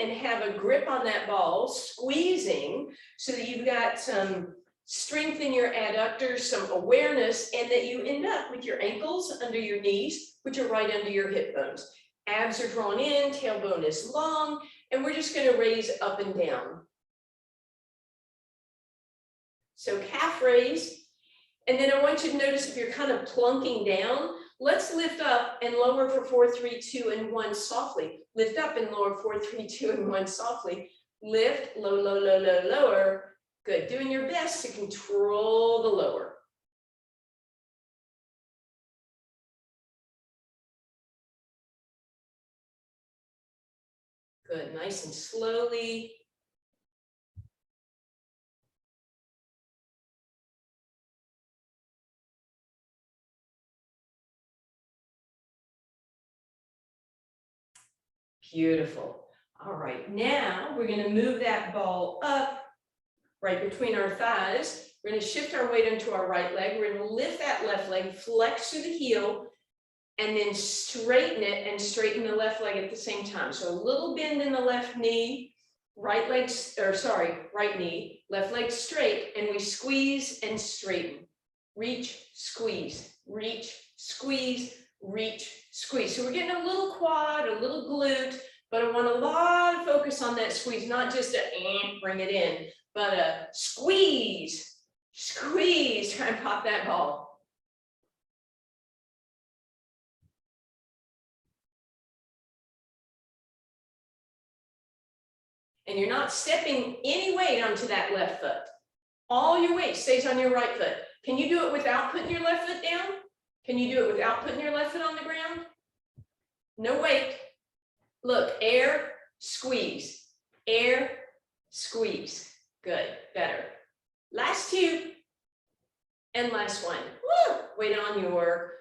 and have a grip on that ball, squeezing, so that you've got some strength in your adductors, some awareness, and that you end up with your ankles under your knees, which are right under your hip bones. Abs are drawn in, tailbone is long, and we're just going to raise up and down. So calf raise, and then I want you to notice if you're kind of plunking down, let's lift up and lower for 4, 3, 2, and 1 softly. Lift up and lower 4, 3, 2, and 1 softly. Lift, low, low, low, low, lower. Good. Doing your best to control the lower. Good. Nice and slowly. Beautiful. All right, now we're going to move that ball up right between our thighs. We're going to shift our weight into our right leg. We're going to lift that left leg, flex through the heel, and then straighten it and straighten the left leg at the same time. So a little bend in the left knee, right knee, left leg straight, and we squeeze and straighten. Reach, squeeze, reach, squeeze, reach, squeeze. So we're getting a little quad, a little glute, but I want a lot of focus on that squeeze, not just a bring it in, but a squeeze, squeeze, try and pop that ball. And you're not stepping any weight onto that left foot. All your weight stays on your right foot. Can you do it without putting your left foot down? Can you do it without putting your left foot on the ground? No weight. Look, air, squeeze, air, squeeze. Good, better. Last 2 and last 1. Woo! Weight on your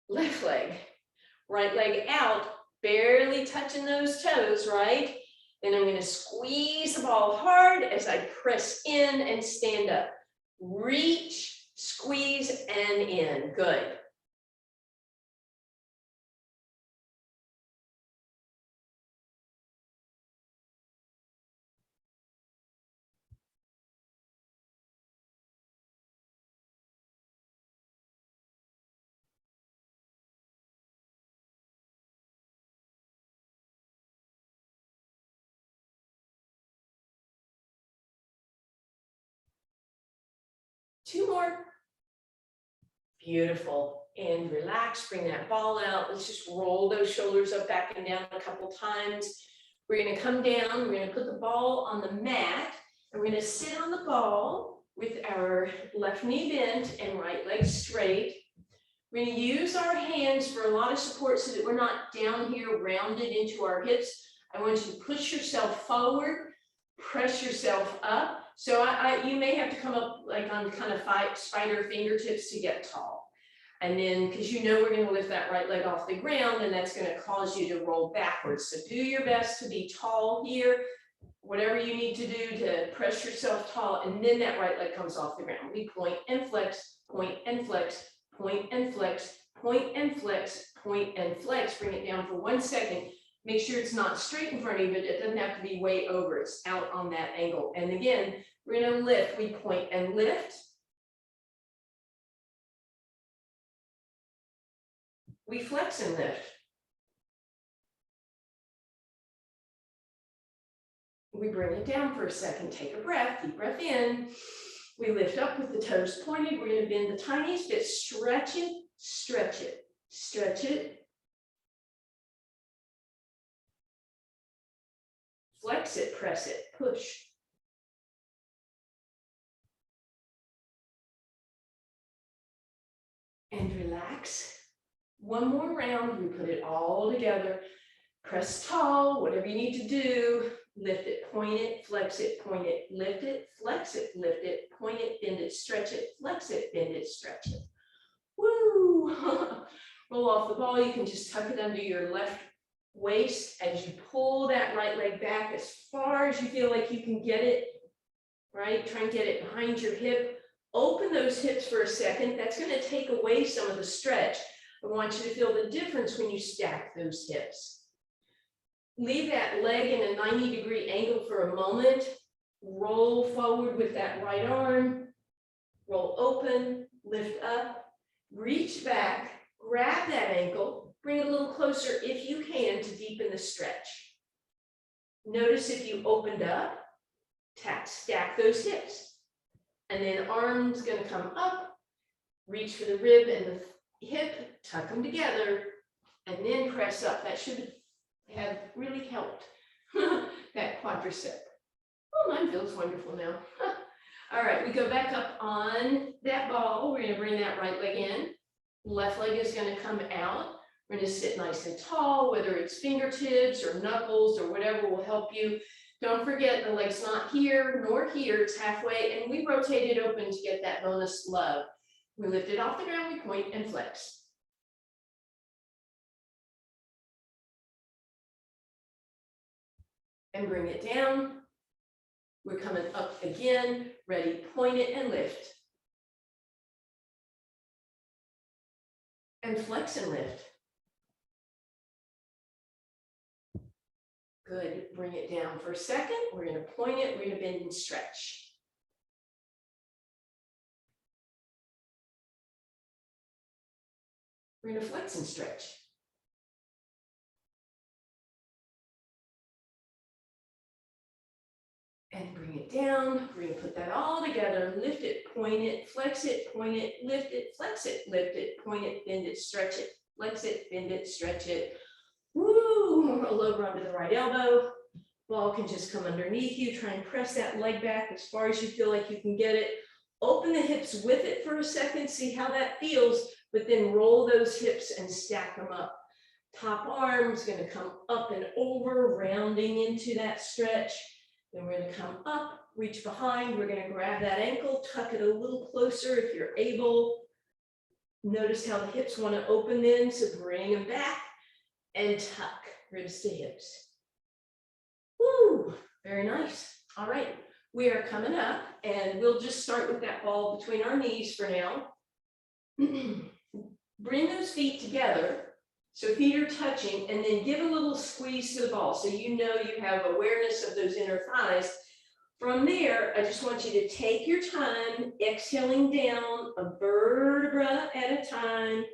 left leg. Right leg out, barely touching those toes, right? Then I'm going to squeeze the ball hard as I press in and stand up. Reach, squeeze, and in. Good. Two more. Beautiful. And relax, bring that ball out. Let's just roll those shoulders up, back and down a couple times. We're going to come down. We're going to put the ball on the mat. And we're going to sit on the ball with our left knee bent and right leg straight. We're going to use our hands for a lot of support so that we're not down here rounded into our hips. I want you to push yourself forward, press yourself up. So you may have to come up like on kind of spider fingertips to get tall. And then, because you know we're going to lift that right leg off the ground, and that's going to cause you to roll backwards. So do your best to be tall here, whatever you need to do to press yourself tall, and then that right leg comes off the ground. We point and flex, point and flex, point and flex, point and flex, point and flex. Bring it down for 1 second. Make sure it's not straight in front of you, but it doesn't have to be way over. It's out on that angle. And again, we're going to lift. We point and lift. We flex and lift. We bring it down for a second. Take a breath. Deep breath in. We lift up with the toes pointed. We're going to bend the tiniest bit. Stretch it, stretch it, stretch it. Flex it, press it, push. And relax. One more round, we put it all together. Press tall, whatever you need to do. Lift it, point it, flex it, point it, lift it, flex it, lift it, point it, bend it, stretch it, flex it, bend it, stretch it. Woo! Roll off the ball. You can just tuck it under your left waist as you pull that right leg back as far as you feel like you can get it, right? Try and get it behind your hip. Open those hips for a second. That's going to take away some of the stretch. I want you to feel the difference when you stack those hips. leave that leg in a 90-degree angle for a moment. Roll forward with that right arm. Roll open, lift up, reach back, grab that ankle, bring it a little closer if you can to deepen the stretch. Notice if you opened up, stack those hips. And then arms gonna come up, reach for the rib and the hip, tuck them together, and then press up. That should have really helped that quadricep. Oh, mine feels wonderful now. All right, we go back up on that ball. We're gonna bring that right leg in. Left leg is gonna come out. We're gonna sit nice and tall, whether it's fingertips or knuckles or whatever will help you. Don't forget the leg's not here nor here, it's halfway, and we rotate it open to get that bonus love. We lift it off the ground, we point and flex. And bring it down. We're coming up again, ready, point it and lift. And flex and lift. Good, bring it down for a second. We're gonna point it, we're gonna bend and stretch. We're gonna flex and stretch. And bring it down. We're gonna put that all together, lift it, point it, flex it, point it, lift it, flex it, lift it, point it, bend it, stretch it, flex it, bend it, stretch it. Woo, roll over onto the right elbow. Ball can just come underneath you. Try and press that leg back as far as you feel like you can get it. Open the hips with it for a second, see how that feels, but then roll those hips and stack them up. Top arm's gonna come up and over, rounding into that stretch. Then we're gonna come up, reach behind. We're gonna grab that ankle, tuck it a little closer if you're able. Notice how the hips wanna open then, so bring them back and tuck, ribs to hips. Woo, very nice. All right, we are coming up and we'll just start with that ball between our knees for now. Bring those feet together. So feet are touching, and then give a little squeeze to the ball so you know you have awareness of those inner thighs. From there, I just want you to take your time, exhaling down a vertebra at a time.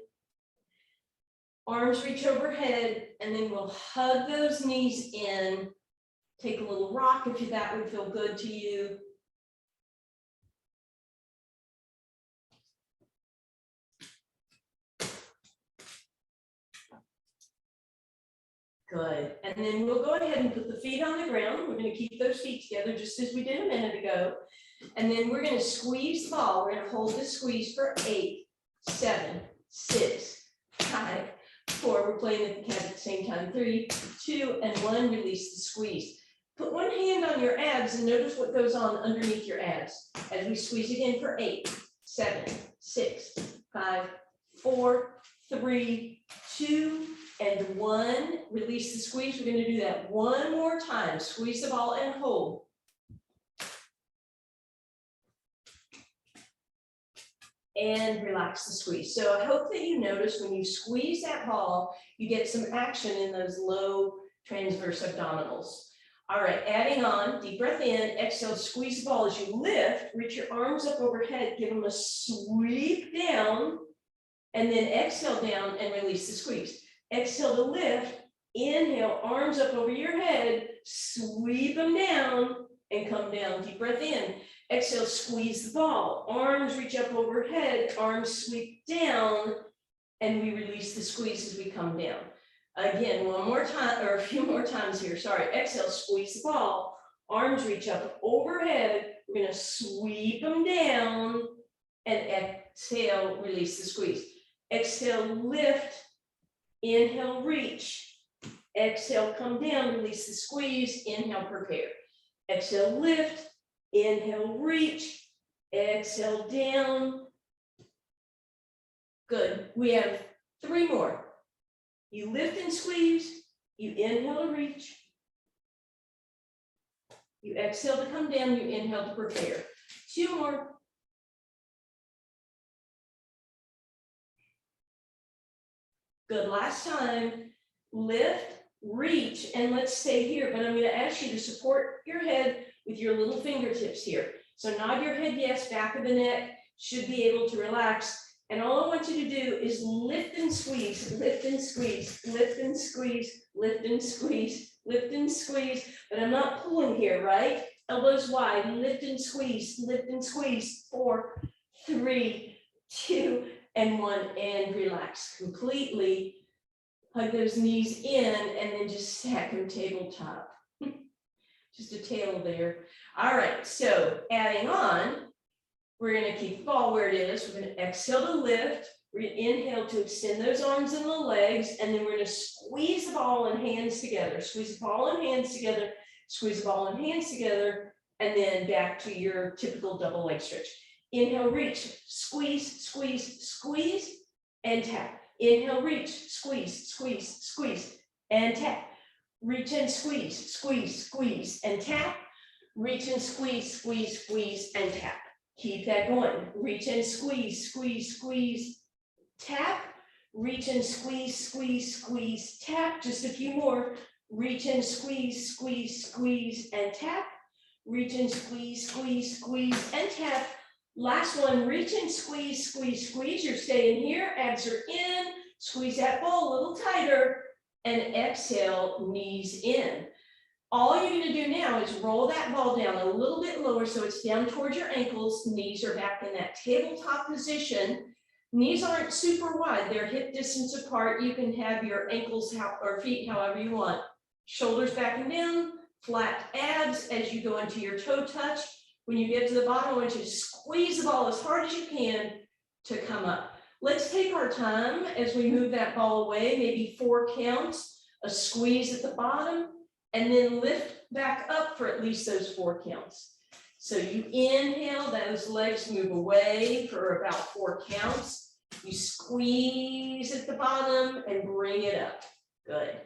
Arms reach overhead, and then we'll hug those knees in. Take a little rock if that would feel good to you. Good, and then we'll go ahead and put the feet on the ground. We're gonna keep those feet together just as we did a minute ago. And then we're gonna squeeze the ball. We're gonna hold the squeeze for 8, 7, 6, 5, 4. We're playing at the count at the same time. 3, 2, and 1, release the squeeze. Put one hand on your abs and notice what goes on underneath your abs as we squeeze it in for 8, 7, 6, 5, 4, 3, 2, and 1. Release the squeeze. We're going to do that one more time. Squeeze the ball and hold. And relax the squeeze. So I hope that you notice when you squeeze that ball, you get some action in those low transverse abdominals. All right, adding on, deep breath in, exhale, squeeze the ball as you lift, reach your arms up overhead, give them a sweep down, and then exhale down and release the squeeze. Exhale to lift, inhale, arms up over your head, sweep them down and come down. Deep breath in, exhale, squeeze the ball, arms reach up overhead, arms sweep down, and we release the squeeze as we come down. Again, one more time, or a few more times here, sorry. Exhale, squeeze the ball, arms reach up overhead, we're gonna sweep them down, and exhale, release the squeeze. Exhale, lift, inhale, reach, exhale, come down, release the squeeze, inhale, prepare. Exhale, lift, inhale, reach, exhale, down. Good, we have 3 more. You lift and squeeze, you inhale to reach, you exhale to come down, you inhale to prepare. 2 more. Good, last time, lift, reach, and let's stay here, but I'm gonna ask you to support your head with your little fingertips here. So nod your head yes, back of the neck should be able to relax. And all I want you to do is lift and squeeze, lift and squeeze, lift and squeeze, lift and squeeze, lift and squeeze. But I'm not pulling here, right? Elbows wide, lift and squeeze, lift and squeeze. 4, 3, 2, and 1, and relax completely. Hug those knees in and then just stack them tabletop. Just a tail there. All right, so adding on, we're gonna keep the ball where it is. We're gonna exhale to lift. We're gonna inhale to extend those arms and the legs, and then we're gonna squeeze the ball and hands together. Squeeze the ball and hands together, squeeze the ball and hands together, and then back to your typical double leg stretch. Inhale, reach, squeeze, squeeze, squeeze, and tap. Inhale, reach, squeeze, squeeze, squeeze, and tap. Reach and squeeze, squeeze, squeeze, and tap. Reach and squeeze, squeeze, squeeze, and tap. Keep that going. Reach and squeeze, squeeze, squeeze, tap. Reach and squeeze, squeeze, squeeze, tap. Just a few more. Reach and squeeze, squeeze, squeeze, and tap. Reach and squeeze, squeeze, squeeze, and tap. Last one, reach and squeeze, squeeze, squeeze. You're staying here, abs are in. Squeeze that ball a little tighter, and exhale, knees in. All you're gonna do now is roll that ball down a little bit lower so it's down towards your ankles. Knees are back in that tabletop position. Knees aren't super wide, they're hip distance apart. You can have your ankles or feet however you want. Shoulders back and down, flat abs as you go into your toe touch. When you get to the bottom, I want you to squeeze the ball as hard as you can to come up. Let's take our time as we move that ball away, maybe 4 counts, a squeeze at the bottom, and then lift back up for at least those 4 counts. So you inhale, those legs move away for about 4 counts. You squeeze at the bottom and bring it up. Good.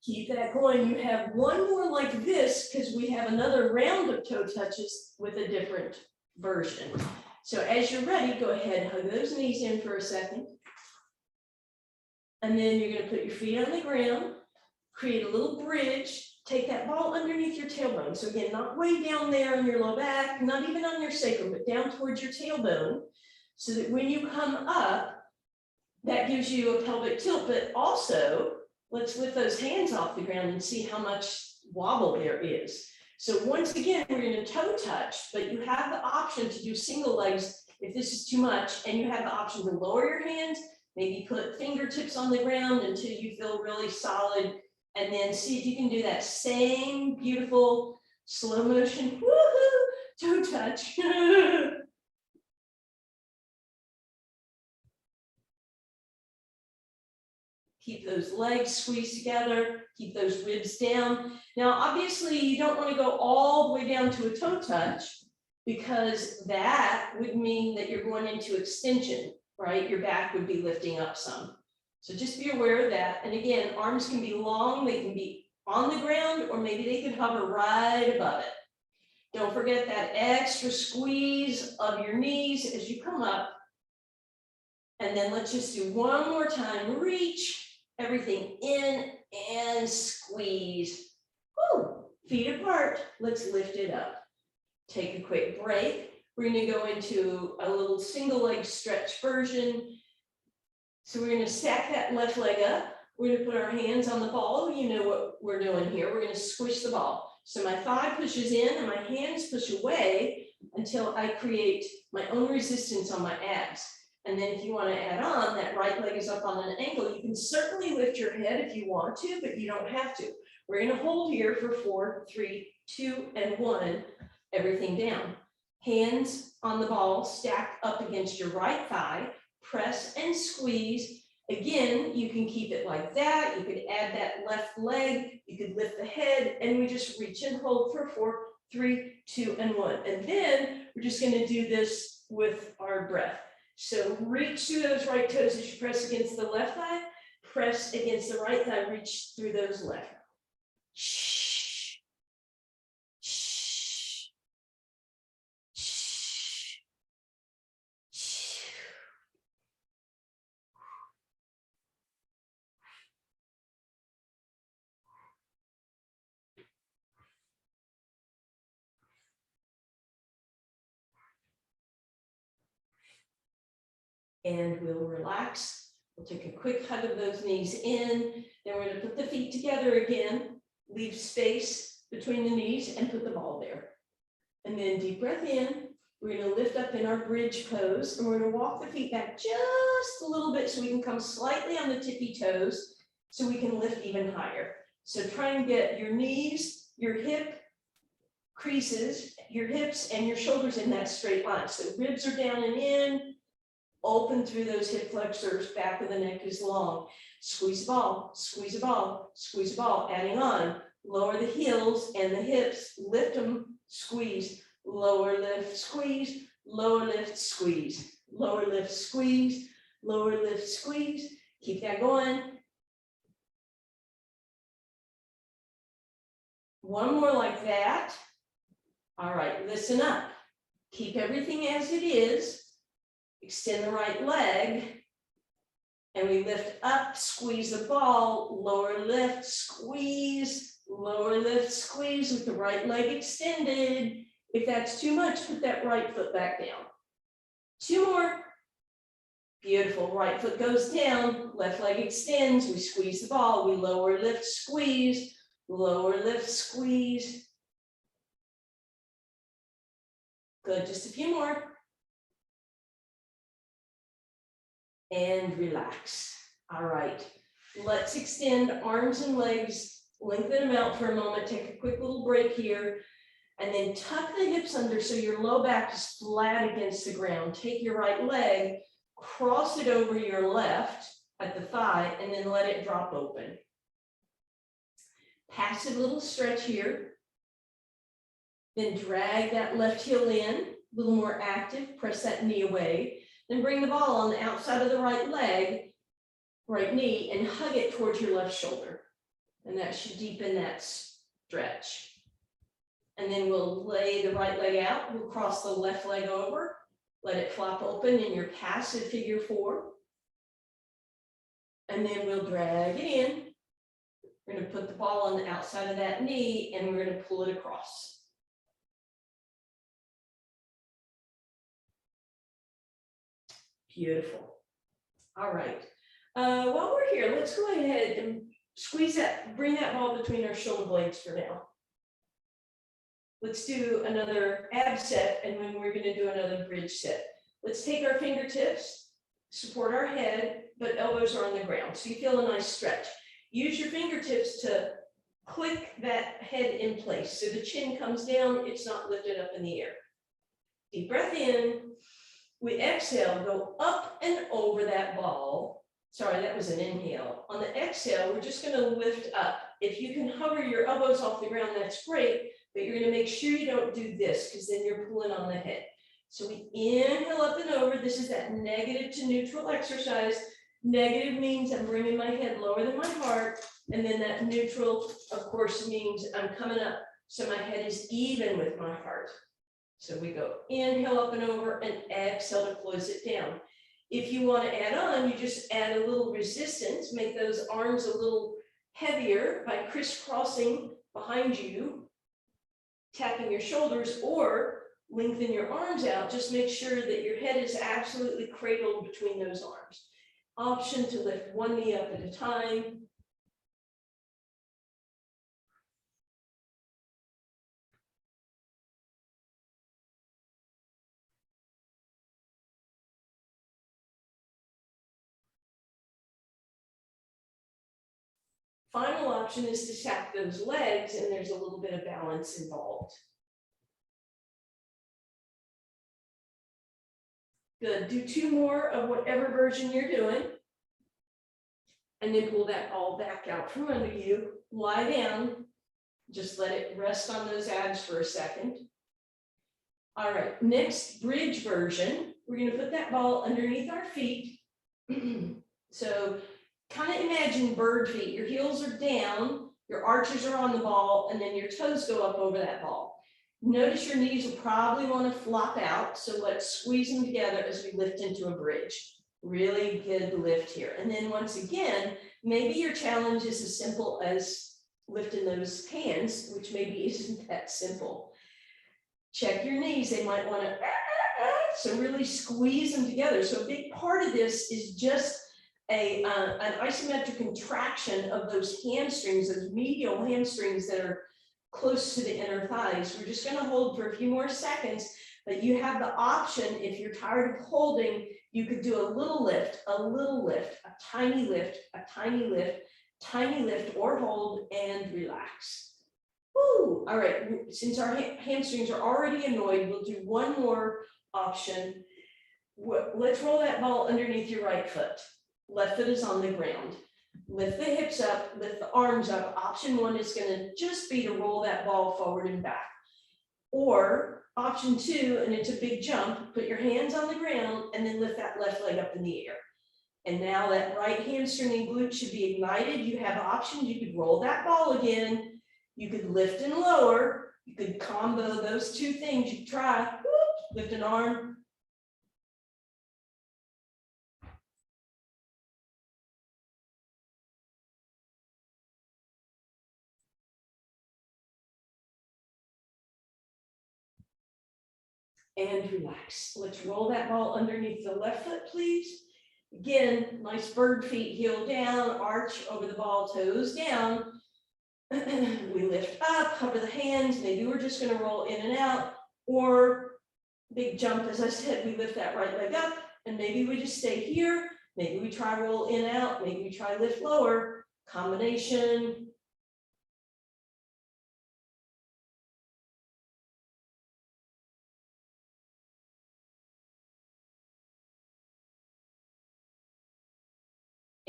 Keep that going. You have one more like this because we have another round of toe touches with a different version. So as you're ready, go ahead, hug those knees in for a second. And then you're going to put your feet on the ground, create a little bridge, take that ball underneath your tailbone. So again, not way down there on your low back, not even on your sacrum, but down towards your tailbone, so that when you come up, that gives you a pelvic tilt, but also let's lift those hands off the ground and see how much wobble there is. So once again, we're going to toe touch, but you have the option to do single legs if this is too much, and you have the option to lower your hands, maybe put fingertips on the ground until you feel really solid, and then see if you can do that same beautiful slow motion woohoo toe touch. Keep those legs squeezed together, keep those ribs down. Now, obviously, you don't want to go all the way down to a toe touch because that would mean that you're going into extension, right? Your back would be lifting up some. So just be aware of that. And again, arms can be long, they can be on the ground, or maybe they can hover right above it. Don't forget that extra squeeze of your knees as you come up. And then let's just do one more time. Reach everything in and squeeze. Woo. Feet apart. Let's lift it up. Take a quick break. We're going to go into a little single leg stretch version. So we're going to stack that left leg up. We're going to put our hands on the ball. You know what we're doing here. We're going to squish the ball. So my thigh pushes in and my hands push away until I create my own resistance on my abs. And then if you want to add on, that right leg is up on an angle. You can certainly lift your head if you want to, but you don't have to. We're going to hold here for 4, 3, 2, and 1, everything down. Hands on the ball, stacked up against your right thigh, press and squeeze. Again, you can keep it like that. You could add that left leg. You could lift the head, and we just reach and hold for 4, 3, 2, and 1. And then we're just going to do this with our breath. So reach through those right toes as you press against the left thigh, press against the right thigh, reach through those left. and we'll relax. We'll take a quick hug of those knees in, then we're gonna put the feet together again, leave space between the knees and put the ball there. And then deep breath in, we're gonna lift up in our bridge pose, and we're gonna walk the feet back just a little bit so we can come slightly on the tippy toes, so we can lift even higher. So try and get your knees, your hip creases, your hips and your shoulders in that straight line. So ribs are down and in, open through those hip flexors, back of the neck is long. Squeeze the ball, squeeze the ball, squeeze the ball, adding on. Lower the heels and the hips, lift them, squeeze, lower lift, squeeze, lower lift, squeeze, lower lift, squeeze, lower lift, squeeze. Keep that going. One more like that. All right, listen up. Keep everything as it is. Extend the right leg. And we lift up, squeeze the ball, lower lift, squeeze, lower lift, squeeze with the right leg extended. If that's too much, put that right foot back down. Two more. Beautiful, right foot goes down, left leg extends, we squeeze the ball, we lower lift, squeeze, lower lift, squeeze. Good, just a few more. And relax. All right, let's extend arms and legs, lengthen them out for a moment, take a quick little break here, and then tuck the hips under so your low back is flat against the ground. Take your right leg, cross it over your left at the thigh, and then let it drop open. Passive little stretch here. Then drag that left heel in, a little more active, press that knee away. Then bring the ball on the outside of the right leg, right knee, and hug it towards your left shoulder. And that should deepen that stretch. And then we'll lay the right leg out. We'll cross the left leg over. Let it flop open in your passive figure four. And then we'll drag it in. We're going to put the ball on the outside of that knee, and we're going to pull it across. Beautiful. All right. While we're here, let's go ahead and squeeze that, bring that ball between our shoulder blades for now. Let's do another ab set, and then we're going to do another bridge set. Let's take our fingertips, support our head, but elbows are on the ground. So you feel a nice stretch. Use your fingertips to click that head in place. So the chin comes down, it's not lifted up in the air. Deep breath in. We exhale, go up and over that ball. Sorry, that was an inhale. On the exhale, we're just going to lift up. If you can hover your elbows off the ground, that's great, but you're going to make sure you don't do this because then you're pulling on the head. So we inhale up and over. This is that negative to neutral exercise. Negative means I'm bringing my head lower than my heart. And then that neutral, of course, means I'm coming up so my head is even with my heart. So we go inhale up and over and exhale to close it down. If you want to add on, you just add a little resistance, make those arms a little heavier by crisscrossing behind you, tapping your shoulders, or lengthen your arms out. Just make sure that your head is absolutely cradled between those arms. Option to lift one knee up at a time. Final option is to tap those legs, and there's a little bit of balance involved. Good, do two more of whatever version you're doing. And then pull that ball back out from under you, lie down, just let it rest on those abs for a second. All right, next bridge version, we're gonna put that ball underneath our feet. So kind of imagine bird feet. Your heels are down, your arches are on the ball, and then your toes go up over that ball. Notice your knees will probably want to flop out, so let's squeeze them together as we lift into a bridge. Really good lift here. And then once again, maybe your challenge is as simple as lifting those hands, which maybe isn't that simple. Check your knees. They might want to So really squeeze them together. So a big part of this is just an isometric contraction of those hamstrings, those medial hamstrings that are close to the inner thighs. We're just going to hold for a few more seconds, but you have the option, if you're tired of holding, you could do a little lift, a tiny lift, a tiny lift, tiny lift, or hold and relax. Woo! All right, since our hamstrings are already annoyed, we'll do one more option. Let's roll that ball underneath your right foot. Left foot is on the ground. Lift the hips up, lift the arms up. Option one is going to just be to roll that ball forward and back. Or option two, and it's a big jump, put your hands on the ground and then lift that left leg up in the air. And now that right hamstring and glute should be ignited. You have options. You could roll that ball again. You could lift and lower. You could combo those two things. You try, whoop, lift an arm. And relax. Let's roll that ball underneath the left foot, please. Again, nice bird feet, heel down, arch over the ball, toes down. We lift up, hover the hands. Maybe we're just going to roll in and out, or big jump. As I said, we lift that right leg up, and maybe we just stay here. Maybe we try roll in out. Maybe we try lift lower. Combination.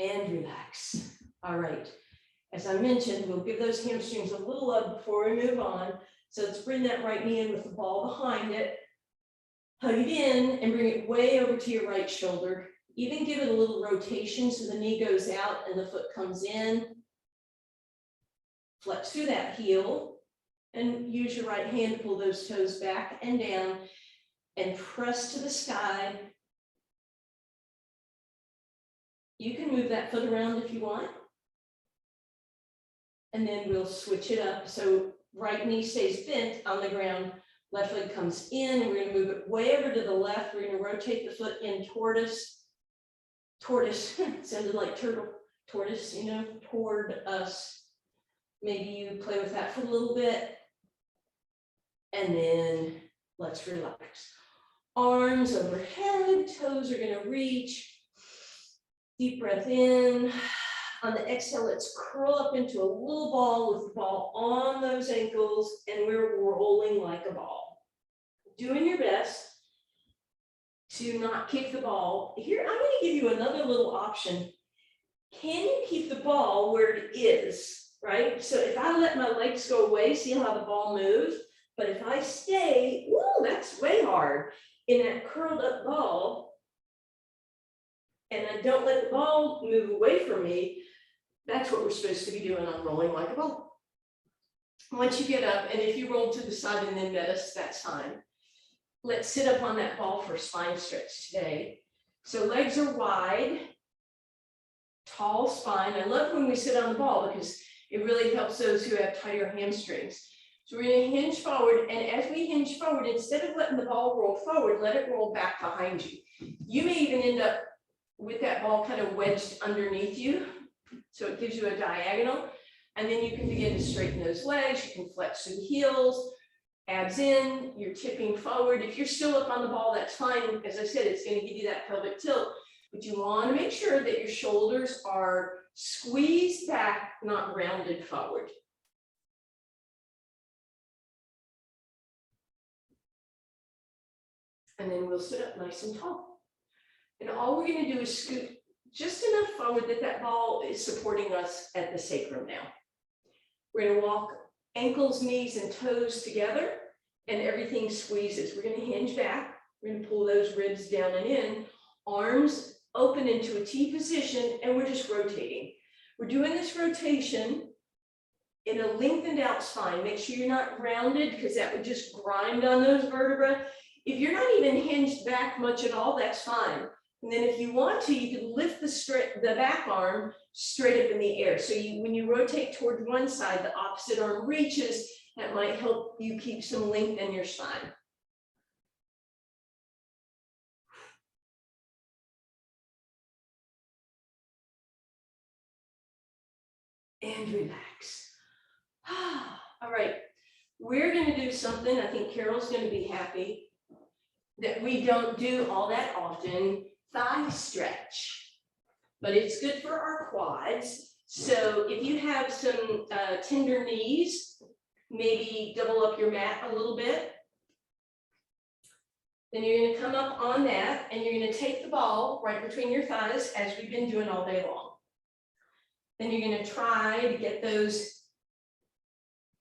And relax. All right. As I mentioned, we'll give those hamstrings a little love before we move on. So let's bring that right knee in with the ball behind it. Hug it in and bring it way over to your right shoulder. Even give it a little rotation so the knee goes out and the foot comes in. Flex through that heel and use your right hand to pull those toes back and down and press to the sky. You can move that foot around if you want. And then we'll switch it up. So right knee stays bent on the ground, left leg comes in, and we're going to move it way over to the left. We're going to rotate the foot in toward us. Tortoise, sounded like turtle. Tortoise, you know, toward us. Maybe you play with that for a little bit. And then let's relax. Arms overhead, toes are going to reach. Deep breath in. On the exhale, let's curl up into a little ball with the ball on those ankles, and we're rolling like a ball. Doing your best to not kick the ball. Here, I'm going to give you another little option. Can you keep the ball where it is, right? So if I let my legs go away, see how the ball moves? But if I stay, whoa, that's way hard. In that curled up ball, and I don't let the ball move away from me, that's what we're supposed to be doing on rolling like a ball. Once you get up, and if you roll to the side and then met us, that's fine. Let's sit up on that ball for a spine stretch today. So legs are wide, tall spine. I love when we sit on the ball because it really helps those who have tighter hamstrings. So we're going to hinge forward, and as we hinge forward, instead of letting the ball roll forward, let it roll back behind you. You may even end up with that ball kind of wedged underneath you. So it gives you a diagonal, and then you can begin to straighten those legs. You can flex through the heels, abs in, you're tipping forward. If you're still up on the ball, that's fine. As I said, it's going to give you that pelvic tilt, but you want to make sure that your shoulders are squeezed back, not rounded forward. And then we'll sit up nice and tall. And all we're going to do is scoot just enough forward that that ball is supporting us at the sacrum now. We're going to walk ankles, knees, and toes together, and everything squeezes. We're going to hinge back. We're going to pull those ribs down and in. Arms open into a T position, and we're just rotating. We're doing this rotation in a lengthened out spine. Make sure you're not rounded because that would just grind on those vertebrae. If you're not even hinged back much at all, that's fine. And then if you want to, you can lift the back arm straight up in the air. So when you rotate toward one side, the opposite arm reaches. That might help you keep some length in your spine. and relax. All right, we're gonna do something, I think Carol's gonna be happy, that we don't do all that often, thigh stretch. But it's good for our quads. So if you have some tender knees, maybe double up your mat a little bit. Then you're gonna come up on that and you're gonna take the ball right between your thighs as we've been doing all day long. Then you're gonna try to get those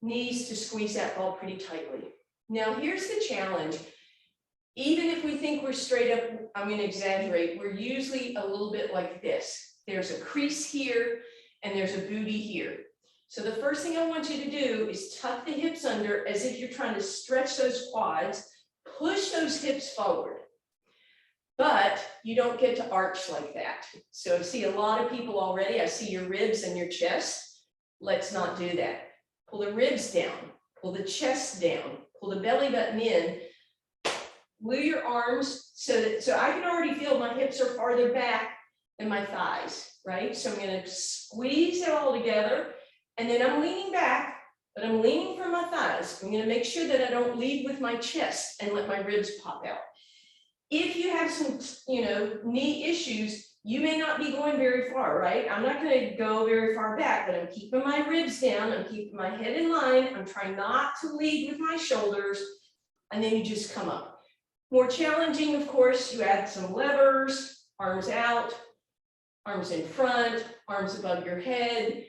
knees to squeeze that ball pretty tightly. Now here's the challenge. Even if we think we're straight up, I'm gonna exaggerate, we're usually a little bit like this. There's a crease here and there's a booty here. So the first thing I want you to do is tuck the hips under as if you're trying to stretch those quads, push those hips forward. But you don't get to arch like that. So I see a lot of people already, I see your ribs and your chest. Let's not do that. Pull the ribs down, pull the chest down, pull the belly button in, glue your arms so I can already feel my hips are farther back than my thighs, right? So I'm gonna squeeze it all together and then I'm leaning back, but I'm leaning from my thighs. I'm gonna make sure that I don't lead with my chest and let my ribs pop out. If you have some, knee issues, you may not be going very far, right? I'm not gonna go very far back, but I'm keeping my ribs down, I'm keeping my head in line, I'm trying not to lead with my shoulders, and then you just come up. More challenging, of course, you add some levers, arms out, arms in front, arms above your head.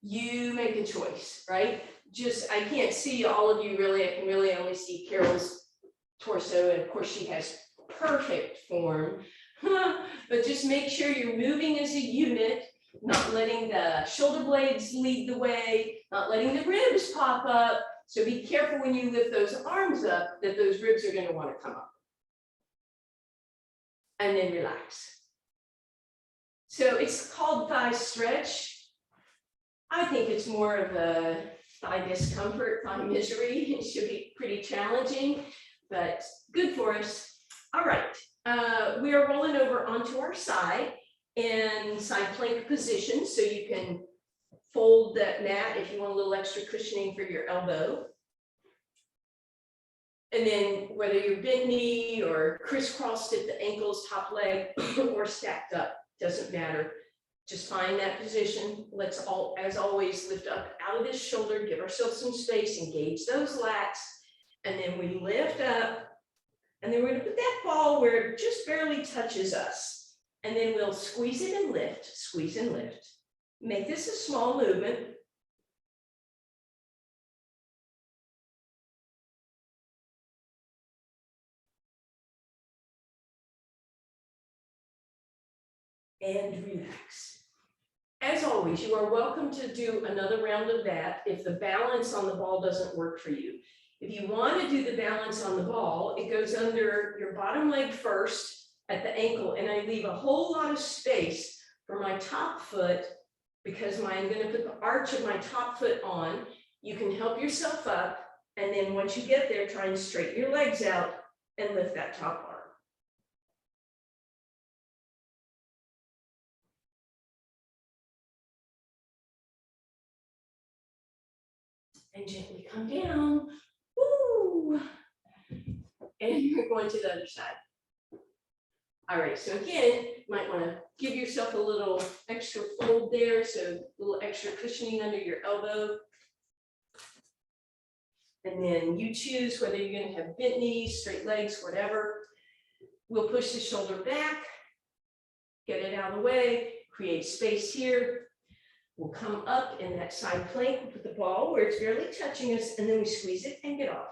You make a choice, right? I can't see all of you really, I can really only see Carol's torso, and of course she has perfect form, but just make sure you're moving as a unit, not letting the shoulder blades lead the way, not letting the ribs pop up. So be careful when you lift those arms up that those ribs are going to want to come up. And then relax. So it's called thigh stretch. I think it's more of a thigh discomfort, thigh misery. It should be pretty challenging, but good for us. All right, we are rolling over onto our side in side plank position. So you can fold that mat if you want a little extra cushioning for your elbow. And then whether you're bent knee or crisscrossed at the ankles, top leg, or stacked up, doesn't matter. Just find that position. Let's as always, lift up out of this shoulder, give ourselves some space, engage those lats, and then we lift up. And then we're going to put that ball where it just barely touches us. And then we'll squeeze it and lift, squeeze and lift. Make this a small movement. And relax. As always, you are welcome to do another round of that if the balance on the ball doesn't work for you. If you want to do the balance on the ball, it goes under your bottom leg first at the ankle, and I leave a whole lot of space for my top foot because I'm going to put the arch of my top foot on. You can help yourself up, and then once you get there, try and straighten your legs out and lift that top arm. And gently come down. Woo! And you're going to the other side. All right, so again, you might want to give yourself a little extra fold there, so a little extra cushioning under your elbow. And then you choose whether you're going to have bent knees, straight legs, whatever. We'll push the shoulder back, get it out of the way, create space here. We'll come up in that side plank, we'll put the ball where it's barely touching us, and then we squeeze it and get off.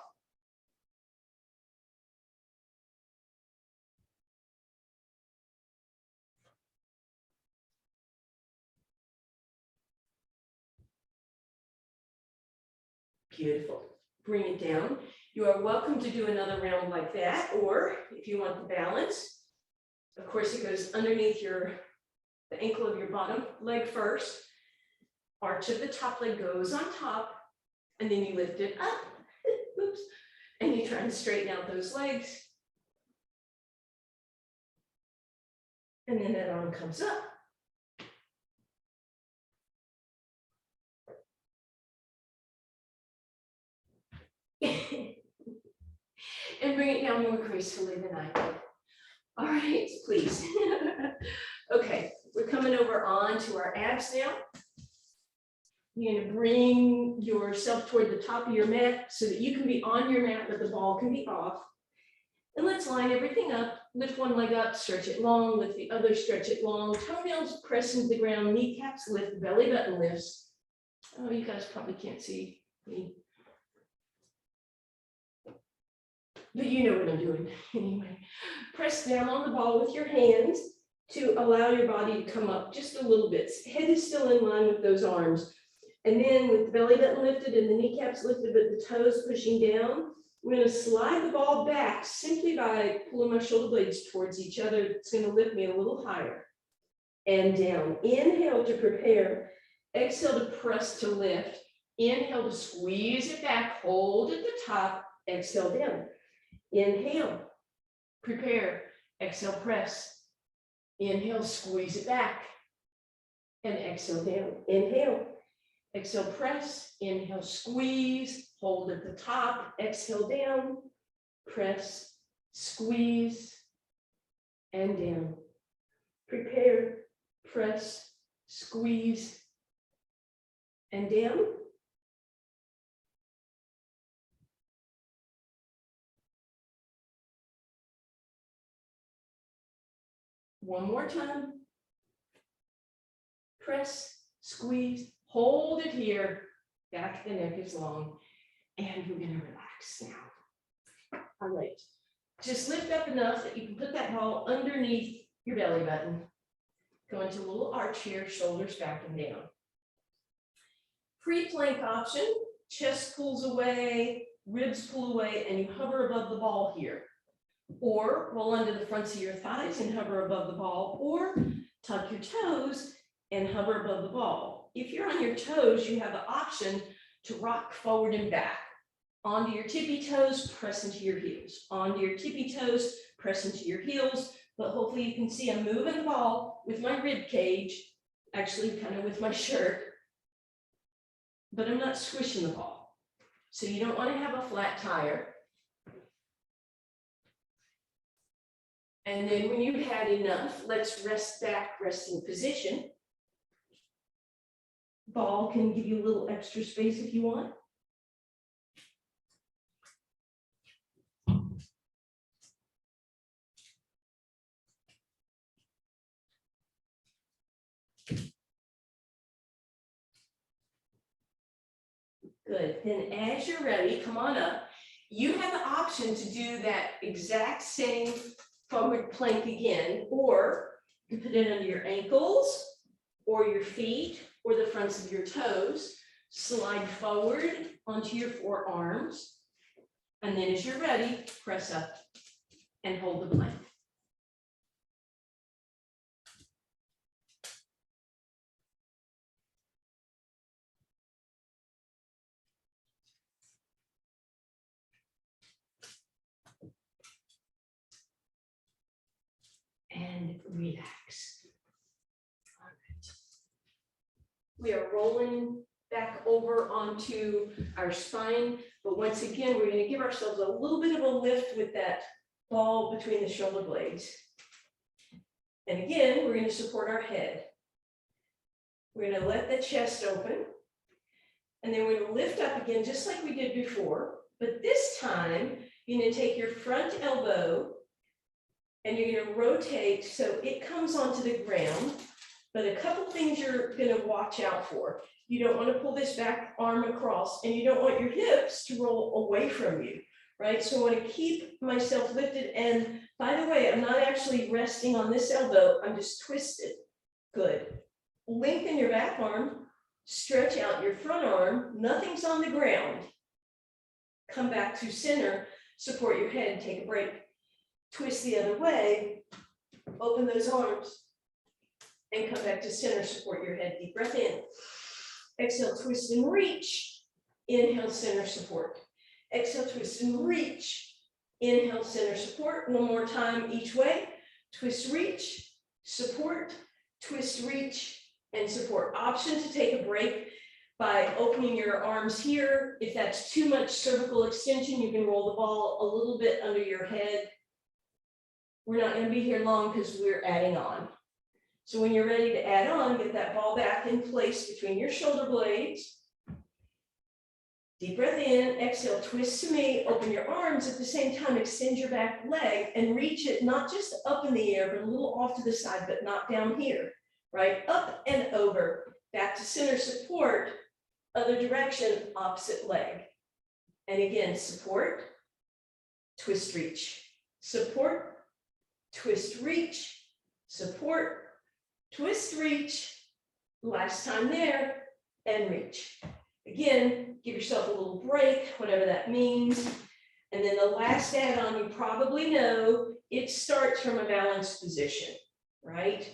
Beautiful. Bring it down. You are welcome to do another round like that, or if you want the balance, of course, it goes underneath the ankle of your bottom leg first. Arch of the top leg goes on top, and then you lift it up. Oops. And you try and straighten out those legs. And then that arm comes up. And bring it down more gracefully than I did. All right, please. Okay, we're coming over on to our abs now. You're gonna bring yourself toward the top of your mat so that you can be on your mat, but the ball can be off. And let's line everything up. Lift one leg up, stretch it long, lift the other, stretch it long. Toenails press into the ground, kneecaps lift, belly button lifts. Oh, you guys probably can't see me. But you know what I'm doing anyway. Press down on the ball with your hands to allow your body to come up just a little bit. Head is still in line with those arms. And then with the belly button lifted and the kneecaps lifted, but the toes pushing down, we're going to slide the ball back simply by pulling my shoulder blades towards each other. It's going to lift me a little higher and down. Inhale to prepare. Exhale to press to lift. Inhale to squeeze it back. Hold at the top. Exhale down. Inhale, prepare. Exhale, press. Inhale, squeeze it back. And exhale down. Inhale. Exhale, press. Inhale, squeeze. Hold at the top. Exhale down. Press, squeeze, and down. Prepare, press, squeeze, and down. One more time. Press, squeeze, hold it here. Back, the neck is long. And we're going to relax now. All right. Just lift up enough that you can put that ball underneath your belly button. Go into a little arch here, shoulders back and down. Pre-plank option, chest pulls away, ribs pull away, and you hover above the ball here. Or roll under the fronts of your thighs and hover above the ball, or tuck your toes and hover above the ball. If you're on your toes, you have the option to rock forward and back. Onto your tippy toes, press into your heels. Onto your tippy toes, press into your heels. But hopefully you can see I'm moving the ball with my rib cage, actually kind of with my shirt, but I'm not squishing the ball. So you don't want to have a flat tire. And then when you've had enough, let's rest back, resting position. Ball can give you a little extra space if you want. Good. Then as you're ready, come on up. You have the option to do that exact same forward plank again, or you put it under your ankles or your feet or the fronts of your toes. Slide forward onto your forearms. And then as you're ready, press up and hold the plank. And relax. All right. We are rolling back over onto our spine, but once again, we're going to give ourselves a little bit of a lift with that ball between the shoulder blades. And again, we're going to support our head. We're going to let the chest open, and then we're going to lift up again, just like we did before, but this time, you're going to take your front elbow and you're going to rotate so it comes onto the ground. But a couple things you're going to watch out for. You don't want to pull this back arm across, and you don't want your hips to roll away from you, right? So I want to keep myself lifted. And by the way, I'm not actually resting on this elbow. I'm just twisted. Good. Lengthen your back arm. Stretch out your front arm. Nothing's on the ground. Come back to center. Support your head. Take a break. Twist the other way, open those arms, and come back to center, support your head, deep breath in. Exhale, twist and reach. Inhale, center, support. Exhale, twist and reach. Inhale, center, support. One more time each way. Twist, reach, support, twist, reach, and support. Option to take a break by opening your arms here. If that's too much cervical extension, you can roll the ball a little bit under your head. We're not going to be here long because we're adding on. So when you're ready to add on, get that ball back in place between your shoulder blades. Deep breath in, exhale, twist to me, open your arms at the same time, extend your back leg and reach it not just up in the air, but a little off to the side, but not down here, right? Up and over, back to center support, other direction, opposite leg. And again, support, twist, reach, support, twist, reach, support, twist, reach, last time there, and reach. Again, give yourself a little break, whatever that means. And then the last add-on, you probably know, it starts from a balanced position, right?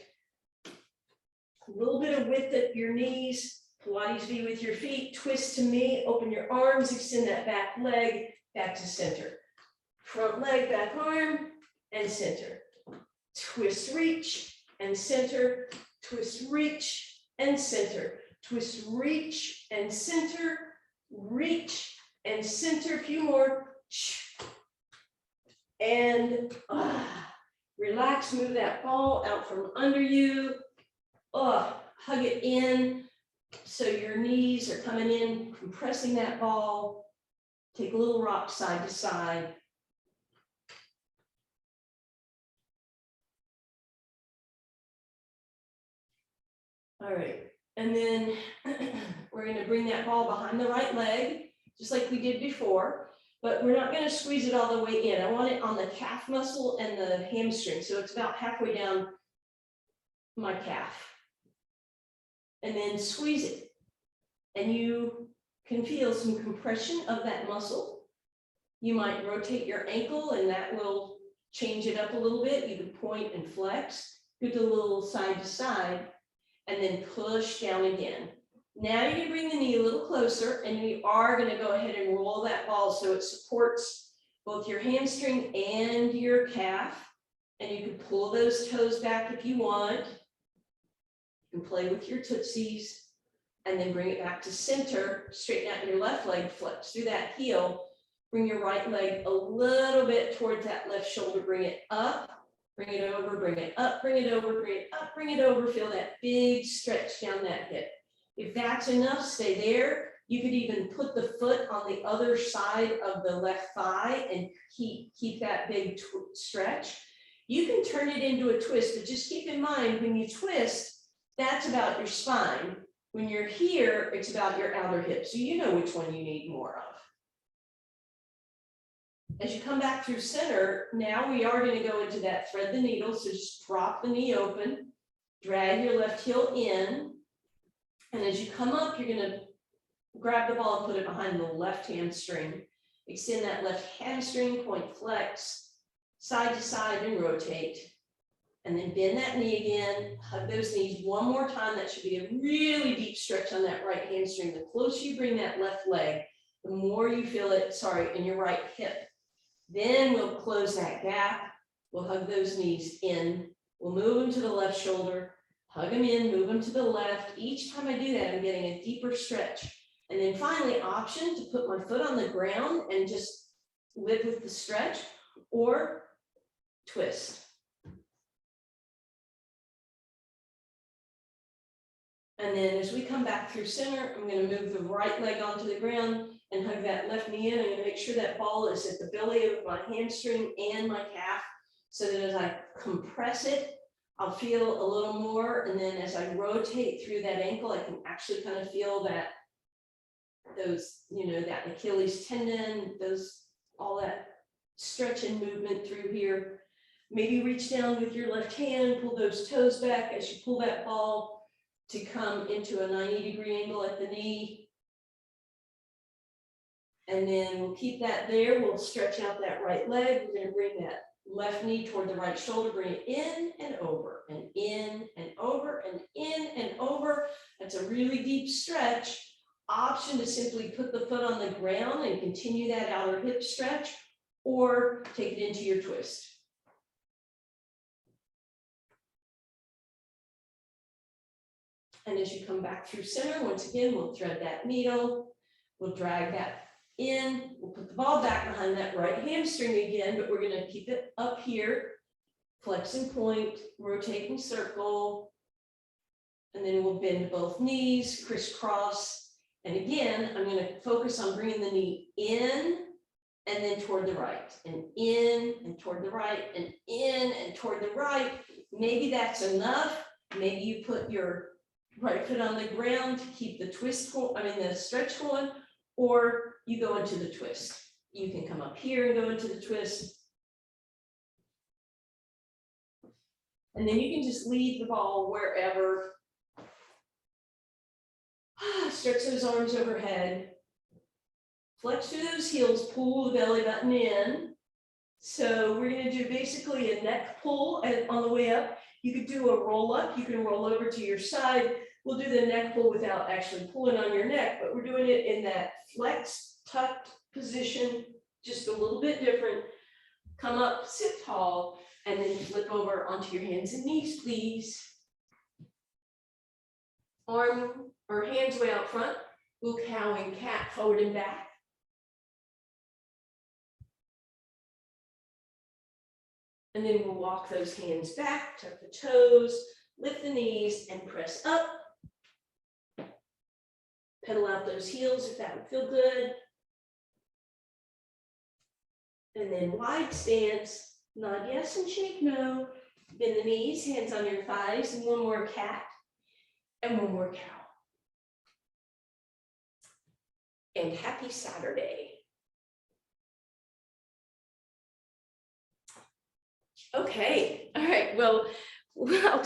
A little bit of width at your knees, Pilates V with your feet, twist to me, open your arms, extend that back leg, back to center. Front leg, back arm, and center. Twist, reach, and center. Twist, reach, and center. Twist, reach, and center. Reach, and center. A few more. And relax, move that ball out from under you. Hug it in so your knees are coming in, compressing that ball. Take a little rock side to side. All right, and then we're going to bring that ball behind the right leg, just like we did before, but we're not going to squeeze it all the way in. I want it on the calf muscle and the hamstring, so it's about halfway down my calf. And then squeeze it, and you can feel some compression of that muscle. You might rotate your ankle, and that will change it up a little bit. You can point and flex, do the little side to side, and then push down again. Now you can bring the knee a little closer, and we are going to go ahead and roll that ball so it supports both your hamstring and your calf. And you can pull those toes back if you want. You can play with your tootsies, and then bring it back to center. Straighten out your left leg, flex through that heel. Bring your right leg a little bit towards that left shoulder. Bring it up. Bring it over, bring it up, bring it over, bring it up, bring it over. Feel that big stretch down that hip. If that's enough, stay there. You could even put the foot on the other side of the left thigh and keep that big stretch. You can turn it into a twist, but just keep in mind when you twist, that's about your spine. When you're here, it's about your outer hip. So you know which one you need more of. As you come back through center, now we are going to go into that thread the needle. So just drop the knee open, drag your left heel in. And as you come up, you're going to grab the ball and put it behind the left hamstring. Extend that left hamstring, point flex, side to side and rotate. And then bend that knee again, hug those knees one more time. That should be a really deep stretch on that right hamstring. The closer you bring that left leg, the more you feel it, in your right hip. Then we'll close that gap. We'll hug those knees in. We'll move them to the left shoulder, hug them in, move them to the left. Each time I do that, I'm getting a deeper stretch. And then finally, option to put my foot on the ground and just live with the stretch, or twist. And then as we come back through center, I'm going to move the right leg onto the ground and hug that left knee in. I'm going to make sure that ball is at the belly of my hamstring and my calf, so that as I compress it, I'll feel a little more. And then as I rotate through that ankle, I can actually kind of feel that that Achilles tendon, all that stretch and movement through here. Maybe reach down with your left hand, pull those toes back as you pull that ball to come into a 90-degree angle at the knee. And then we'll keep that there. We'll stretch out that right leg. We're going to bring that left knee toward the right shoulder, bring it in and over and in and over and in and over. That's a really deep stretch. Option to simply put the foot on the ground and continue that outer hip stretch, or take it into your twist. And as you come back through center, once again, we'll thread that needle. We'll drag that in. We'll put the ball back behind that right hamstring again, but we're going to keep it up here. Flex and point, rotating circle. And then we'll bend both knees, crisscross. And again, I'm going to focus on bringing the knee in and then toward the right, and in and toward the right, and in and toward the right. Maybe that's enough. Maybe you put your right foot on the ground to keep the twist, the stretch going, or you go into the twist. You can come up here and go into the twist. And then you can just leave the ball wherever. Stretch those arms overhead. Flex through those heels, pull the belly button in. So we're going to do basically a neck pull, and on the way up, you could do a roll up. You can roll over to your side. We'll do the neck pull without actually pulling on your neck, but we're doing it in that flex, tucked position, just a little bit different. Come up, sit tall, and then flip over onto your hands and knees, please. Arm or hands way out front. We'll cow and cat, forward and back. And then we'll walk those hands back, tuck the toes, lift the knees, and press up. Pedal out those heels if that would feel good. And then wide stance, nod yes and shake no. Bend the knees, hands on your thighs, and one more cat, and one more cow. And happy Saturday. Okay, all right, well, I'll